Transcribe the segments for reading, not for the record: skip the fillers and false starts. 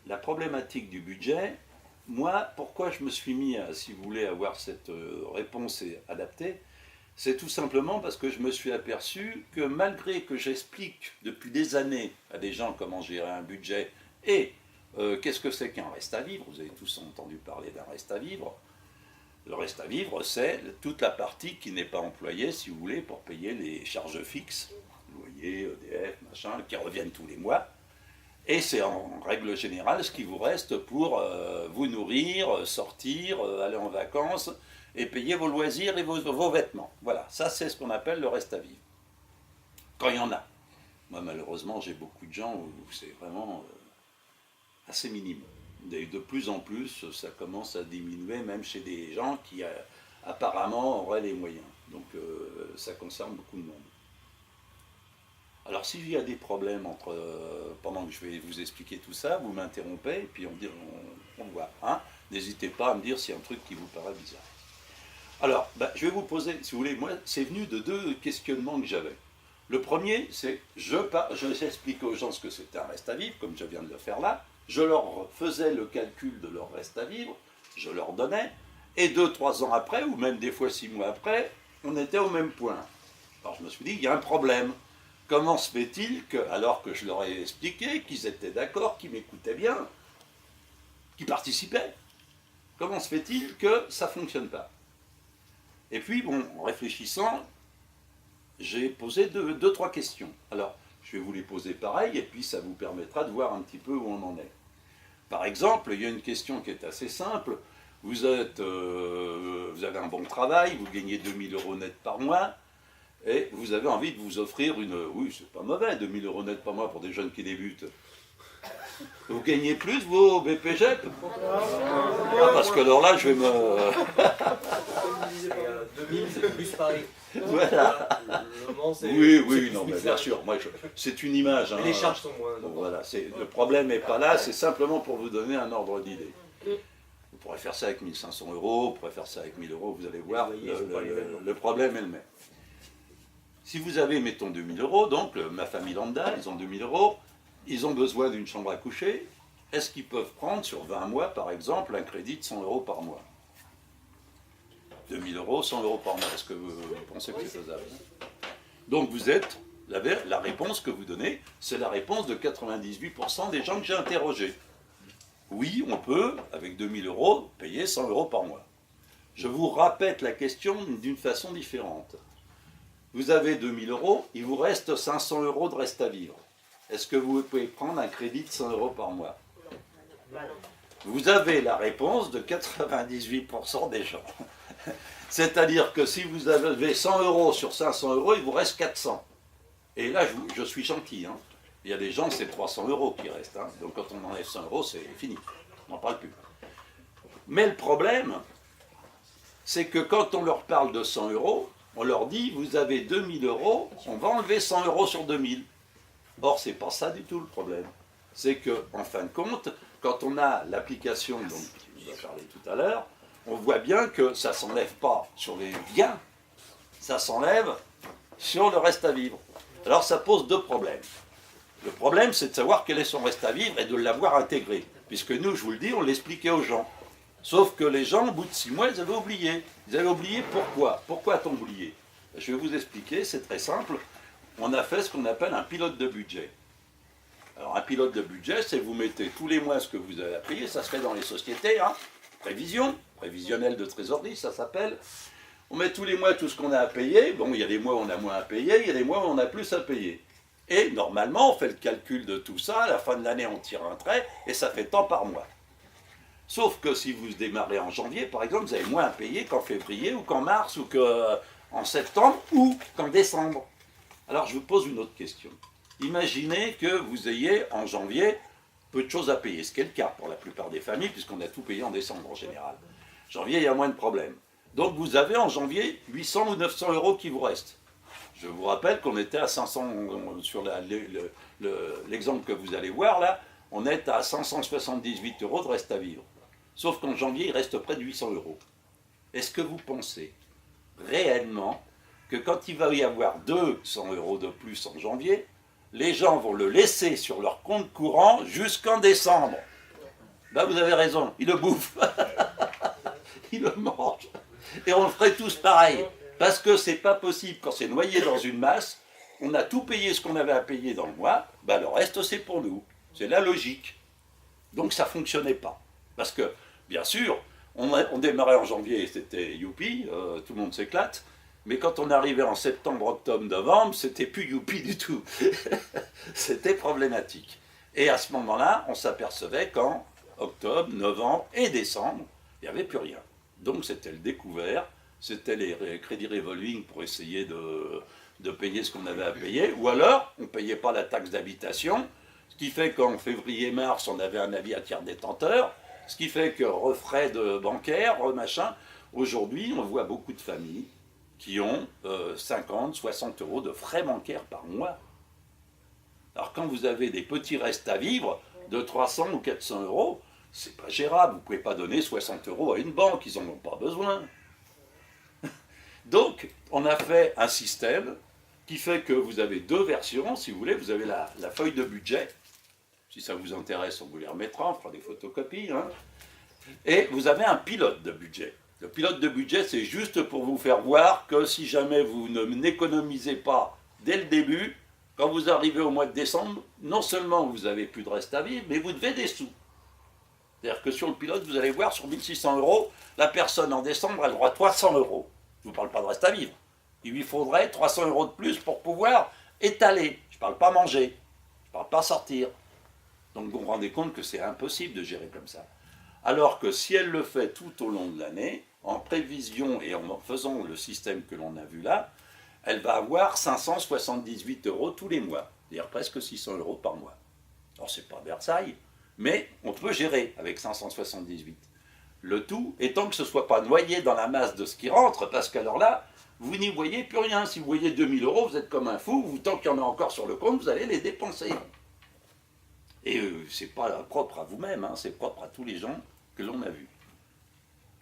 la problématique du budget, moi, pourquoi je me suis mis à, si vous voulez, avoir cette réponse adaptée, c'est tout simplement parce que je me suis aperçu que malgré que j'explique depuis des années à des gens comment gérer un budget et qu'est-ce que c'est qu'un reste à vivre, vous avez tous entendu parler d'un reste à vivre, le reste à vivre, c'est toute la partie qui n'est pas employée, si vous voulez, pour payer les charges fixes, loyer, EDF, machin, qui reviennent tous les mois. Et c'est en règle générale ce qui vous reste pour vous nourrir, sortir, aller en vacances et payer vos loisirs et vos vêtements. Voilà, ça c'est ce qu'on appelle le reste à vivre. Quand il y en a. Moi malheureusement j'ai beaucoup de gens où c'est vraiment assez minime. Et de plus en plus ça commence à diminuer même chez des gens qui apparemment auraient les moyens. Donc ça concerne beaucoup de monde. Alors s'il y a des problèmes pendant que je vais vous expliquer tout ça, vous m'interrompez et puis on voit. Hein, n'hésitez pas à me dire s'il y a un truc qui vous paraît bizarre. Alors, je vais vous poser, si vous voulez, moi, c'est venu de deux questionnements que j'avais. Le premier, c'est, j'expliquais aux gens ce que c'était un reste à vivre, comme je viens de le faire là, je leur faisais le calcul de leur reste à vivre, je leur donnais, et 2-3 ans après, ou même des fois 6 mois après, on était au même point. Alors je me suis dit, il y a un problème. Comment se fait-il que, alors que je leur ai expliqué, qu'ils étaient d'accord, qu'ils m'écoutaient bien, qu'ils participaient, comment se fait-il que ça ne fonctionne pas? Et puis, bon, en réfléchissant, j'ai posé 2-3 questions. Alors, je vais vous les poser pareil, et puis ça vous permettra de voir un petit peu où on en est. Par exemple, il y a une question qui est assez simple. Vous avez un bon travail, vous gagnez 2000 € net par mois, et vous avez envie de vous offrir une... Oui, c'est pas mauvais, 2000 € net par mois pour des jeunes qui débutent. Vous gagnez plus, vos BPGEP? Parce que alors là, je vais me... 2000, c'est plus Paris. Voilà. Le Mans, c'est... Oui, non, mais bien sûr, c'est une image. Mais les charges sont moins... Bon, voilà, le problème n'est pas là, c'est simplement pour vous donner un ordre d'idée. Vous pourrez faire ça avec 1500 €, vous pourrez faire ça avec 1000 €, vous allez voir, le problème est le même. Si vous avez, mettons, 2000 €, donc ma famille lambda, ils ont 2000 €, ils ont besoin d'une chambre à coucher, est-ce qu'ils peuvent prendre sur 20 mois, par exemple, un crédit de 100 € par mois? 2000 €, 100 € par mois, est-ce que vous pensez que c'est faisable? Donc vous êtes, la réponse que vous donnez, c'est la réponse de 98% des gens que j'ai interrogés. Oui, on peut, avec 2000 €, payer 100 € par mois. Je vous répète la question d'une façon différente. Vous avez 2000 €, il vous reste 500 € de reste à vivre. Est-ce que vous pouvez prendre un crédit de 100 € par mois? Vous avez la réponse de 98% des gens. C'est-à-dire que si vous avez 100 € sur 500 €, il vous reste 400. Et là, je suis gentil. Hein. Il y a des gens, c'est 300 € qui restent. Hein. Donc quand on enlève 100 €, c'est fini. On n'en parle plus. Mais le problème, c'est que quand on leur parle de 100 €, on leur dit, vous avez 2000 €, on va enlever 100 € sur 2000. Or, ce n'est pas ça du tout le problème. C'est qu'en fin de compte, quand on a l'application dont je vais parler tout à l'heure, on voit bien que ça ne s'enlève pas sur les biens, ça s'enlève sur le reste à vivre. Alors ça pose deux problèmes. Le problème, c'est de savoir quel est son reste à vivre et de l'avoir intégré. Puisque nous, je vous le dis, on l'expliquait aux gens. Sauf que les gens, au bout de 6 mois, ils avaient oublié. Ils avaient oublié pourquoi. Pourquoi a-t-on oublié? Je vais vous expliquer, c'est très simple. On a fait ce qu'on appelle un pilote de budget. Alors un pilote de budget, c'est vous mettez tous les mois ce que vous avez à payer, ça se fait dans les sociétés, hein, prévisionnel de trésorerie, ça s'appelle. On met tous les mois tout ce qu'on a à payer, bon, il y a des mois où on a moins à payer, il y a des mois où on a plus à payer. Et normalement, on fait le calcul de tout ça, à la fin de l'année, on tire un trait, et ça fait tant par mois. Sauf que si vous démarrez en janvier, par exemple, vous avez moins à payer qu'en février, ou qu'en mars, ou qu'en septembre, ou qu'en décembre. Alors je vous pose une autre question. Imaginez que vous ayez en janvier peu de choses à payer, ce qui est le cas pour la plupart des familles, puisqu'on a tout payé en décembre en général. Janvier, il y a moins de problèmes. Donc vous avez en janvier 800 ou 900 € qui vous restent. Je vous rappelle qu'on était à 500, sur l'exemple que vous allez voir là, on est à 578 € de reste à vivre. Sauf qu'en janvier, il reste près de 800 €. Est-ce que vous pensez réellement que quand il va y avoir 200 € de plus en janvier, les gens vont le laisser sur leur compte courant jusqu'en décembre? Ben vous avez raison, il le bouffe. Il le mange. Et on le ferait tous pareil. Parce que c'est pas possible, quand c'est noyé dans une masse, on a tout payé ce qu'on avait à payer dans le mois, ben le reste c'est pour nous. C'est la logique. Donc ça ne fonctionnait pas. Parce que, bien sûr, on démarrait en janvier, c'était youpi, tout le monde s'éclate. Mais quand on arrivait en septembre, octobre, novembre, c'était plus youpi du tout. C'était problématique. Et à ce moment-là, on s'apercevait qu'en octobre, novembre et décembre, il n'y avait plus rien. Donc c'était le découvert, c'était les crédits revolving pour essayer de payer ce qu'on avait à payer, ou alors on ne payait pas la taxe d'habitation, ce qui fait qu'en février-mars, on avait un avis à tiers détenteur, ce qui fait que refrais de bancaire, machin. Aujourd'hui, on voit beaucoup de familles qui ont 50, 60 euros de frais bancaires par mois. Alors quand vous avez des petits restes à vivre de 300 ou 400 euros, c'est pas gérable. Vous ne pouvez pas donner 60 euros à une banque, ils n'en ont pas besoin. Donc, on a fait un système qui fait que vous avez deux versions, si vous voulez. Vous avez la feuille de budget. Si ça vous intéresse, on vous les remettra, on fera des photocopies. Hein. Et vous avez un pilote de budget. Le pilote de budget, c'est juste pour vous faire voir que si jamais vous n'économisez pas dès le début, quand vous arrivez au mois de décembre, non seulement vous n'avez plus de reste à vivre, mais vous devez des sous. C'est-à-dire que sur le pilote, vous allez voir, sur 1600 euros, la personne en décembre, elle aura 300 euros. Je ne vous parle pas de reste à vivre. Il lui faudrait 300 euros de plus pour pouvoir étaler. Je ne parle pas manger, je ne parle pas sortir. Donc vous vous rendez compte que c'est impossible de gérer comme ça. Alors que si elle le fait tout au long de l'année, en prévision et en faisant le système que l'on a vu là, elle va avoir 578 euros tous les mois, c'est-à-dire presque 600 euros par mois. Alors c'est pas Versailles, mais on peut gérer avec 578. Le tout étant que ce ne soit pas noyé dans la masse de ce qui rentre, parce qu'alors là, vous n'y voyez plus rien. Si vous voyez 2000 euros, vous êtes comme un fou, tant qu'il y en a encore sur le compte, vous allez les dépenser. Et ce n'est pas propre à vous-même, hein, c'est propre à tous les gens que l'on a vus.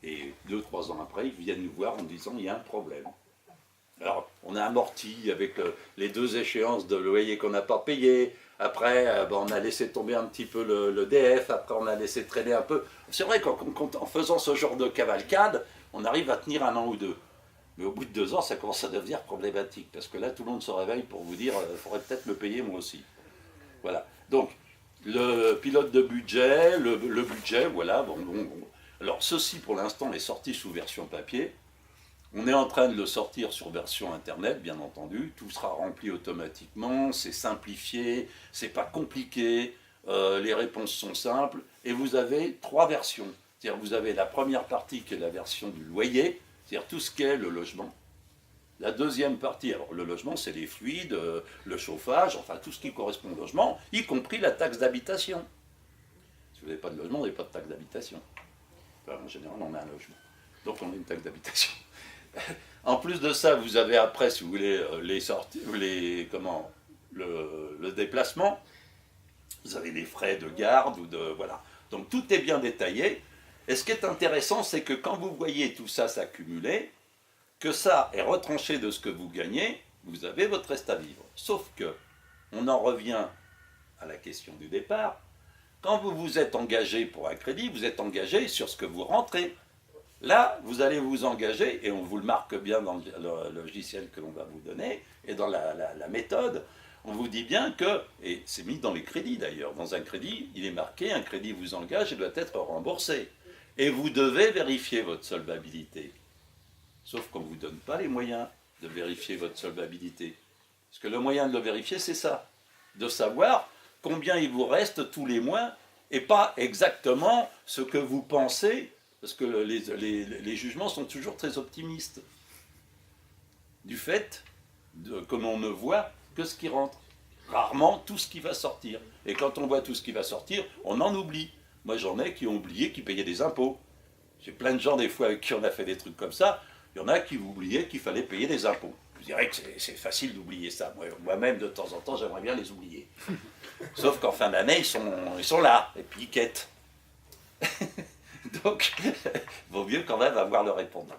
Et 2-3 ans après, ils viennent nous voir en disant il y a un problème. Alors, on a amorti avec les 2 échéances de loyer qu'on n'a pas payé. Après, on a laissé tomber un petit peu le DF. Après, on a laissé traîner un peu. C'est vrai qu'en faisant ce genre de cavalcade, on arrive à tenir 1 an ou 2. Mais au bout de 2 ans, ça commence à devenir problématique. Parce que là, tout le monde se réveille pour vous dire il faudrait peut-être me payer moi aussi. Voilà. Donc, le pilote de budget, le budget, voilà. Bon. Alors, ceci, pour l'instant, est sorti sous version papier. On est en train de le sortir sur version internet, bien entendu. Tout sera rempli automatiquement, c'est simplifié, c'est pas compliqué, les réponses sont simples. Et vous avez 3 versions. C'est-à-dire vous avez la première partie qui est la version du loyer, c'est-à-dire tout ce qu'est le logement. La deuxième partie, alors le logement, c'est les fluides, le chauffage, enfin tout ce qui correspond au logement, y compris la taxe d'habitation. Si vous n'avez pas de logement, vous n'avez pas de taxe d'habitation. Enfin, en général, on a un logement. Donc on a une taxe d'habitation. En plus de ça, vous avez après, si vous voulez, les sorties, le déplacement. Vous avez des frais de garde ou de voilà. Donc tout est bien détaillé. Et ce qui est intéressant, c'est que quand vous voyez tout ça s'accumuler, que ça est retranché de ce que vous gagnez, vous avez votre reste à vivre. Sauf que, on en revient à la question du départ. Quand vous vous êtes engagé pour un crédit, vous êtes engagé sur ce que vous rentrez. Là, vous allez vous engager, et on vous le marque bien dans le logiciel que l'on va vous donner, et dans la méthode, on vous dit bien que, et c'est mis dans les crédits d'ailleurs, dans un crédit, il est marqué, un crédit vous engage et doit être remboursé. Et vous devez vérifier votre solvabilité. Sauf qu'on ne vous donne pas les moyens de vérifier votre solvabilité. Parce que le moyen de le vérifier, c'est ça, de savoir combien il vous reste tous les mois, et pas exactement ce que vous pensez. Parce que les jugements sont toujours très optimistes. Du fait que l'on ne voit que ce qui rentre. Rarement tout ce qui va sortir. Et quand on voit tout ce qui va sortir, on en oublie. Moi j'en ai qui ont oublié qu'ils payaient des impôts. J'ai plein de gens des fois avec qui on a fait des trucs comme ça. Il y en a qui oubliaient qu'il fallait payer des impôts. Je dirais que c'est facile d'oublier ça. Moi-même de temps en temps j'aimerais bien les oublier. Sauf qu'en fin d'année ils sont là. Et puis ils quêtent. Donc, vaut mieux quand même avoir le répondant.